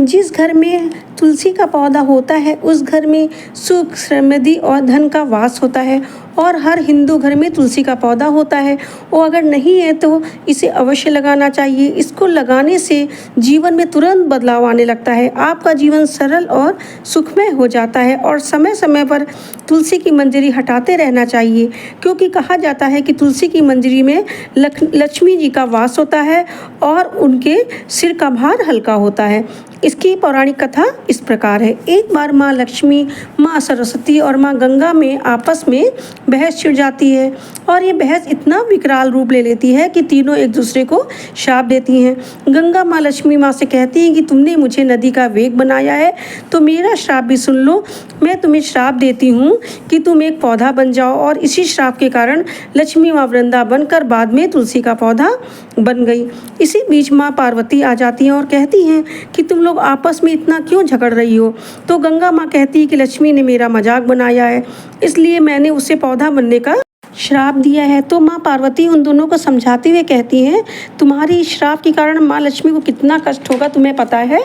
जिस घर में तुलसी का पौधा होता है उस घर में सुख समृद्धि और धन का वास होता है। और हर हिंदू घर में तुलसी का पौधा होता है। और अगर नहीं है तो इसे अवश्य लगाना चाहिए। इसको लगाने से जीवन में तुरंत बदलाव आने लगता है। आपका जीवन सरल और सुखमय हो जाता है। और समय समय पर तुलसी की मंजरी हटाते रहना चाहिए, क्योंकि कहा जाता है कि तुलसी की मंजरी में लक्ष्मी जी का वास होता है और उनके सिर का भार हल्का होता है। इसकी पौराणिक कथा इस प्रकार है। एक बार माँ लक्ष्मी, माँ सरस्वती और माँ गंगा में आपस में बहस छिड़ जाती है। और ये बहस इतना विकराल रूप ले लेती है कि तीनों एक दूसरे को शाप देती हैं। गंगा माँ लक्ष्मी माँ से कहती हैं कि तुमने मुझे नदी का वेग बनाया है, तो मेरा श्राप भी सुन लो। मैं तुम्हें श्राप देती हूँ कि तुम एक पौधा बन जाओ। और इसी श्राप के कारण लक्ष्मी माँ वृंदा बनकर बाद में तुलसी का पौधा बन गई। इसी बीच माँ पार्वती आ जाती हैं और कहती हैं कि तुम लोग आपस में इतना क्यों झगड़ रही हो। तो गंगा माँ कहती है कि लक्ष्मी ने मेरा मजाक बनाया है, इसलिए मैंने उसे पौधा बनने का श्राप दिया है। तो माँ पार्वती उन दोनों को समझाते हुए कहती हैं, तुम्हारी इस श्राप के कारण माँ लक्ष्मी को कितना कष्ट होगा तुम्हें पता है,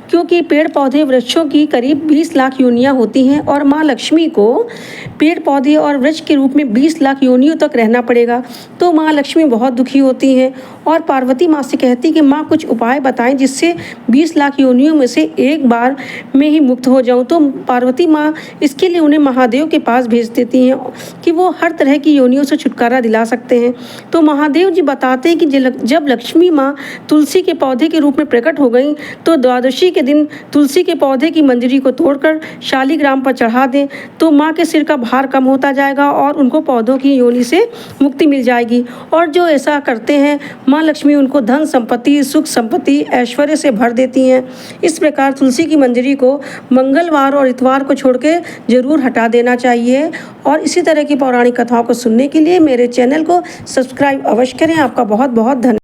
क्योंकि पेड़ पौधे वृक्षों की करीब 20 लाख योनियाँ होती हैं और माँ लक्ष्मी को पेड़ पौधे और वृक्ष के रूप में 20 लाख योनियों तक रहना पड़ेगा। तो माँ लक्ष्मी बहुत दुखी होती हैं और पार्वती माँ से कहती कि माँ कुछ उपाय बताएं जिससे 20 लाख योनियों में से एक बार में ही मुक्त हो जाऊँ। तो पार्वती माँ इसके लिए उन्हें महादेव के पास भेज देती हैं कि वो हर तरह की योनियों से छुटकारा दिला सकते हैं। तो महादेव जी बताते हैं कि जब लक्ष्मी माँ तुलसी के पौधे के रूप में प्रकट हो गई तो द्वादशी के दिन तुलसी के पौधे की मंजरी को तोड़कर शालिग्राम पर चढ़ा दें तो माँ के सिर का भार कम होता जाएगा और उनको पौधों की योनि से मुक्ति मिल जाएगी। और जो ऐसा करते हैं माँ लक्ष्मी उनको धन संपत्ति, सुख संपत्ति, ऐश्वर्य से भर देती हैं। इस प्रकार तुलसी की मंजरी को मंगलवार और इतवार को छोड़ के जरूर हटा देना चाहिए। और इसी तरह की पौराणिक कथाओं को सुनने के लिए मेरे चैनल को सब्सक्राइब अवश्य करें। आपका बहुत बहुत धन्यवाद।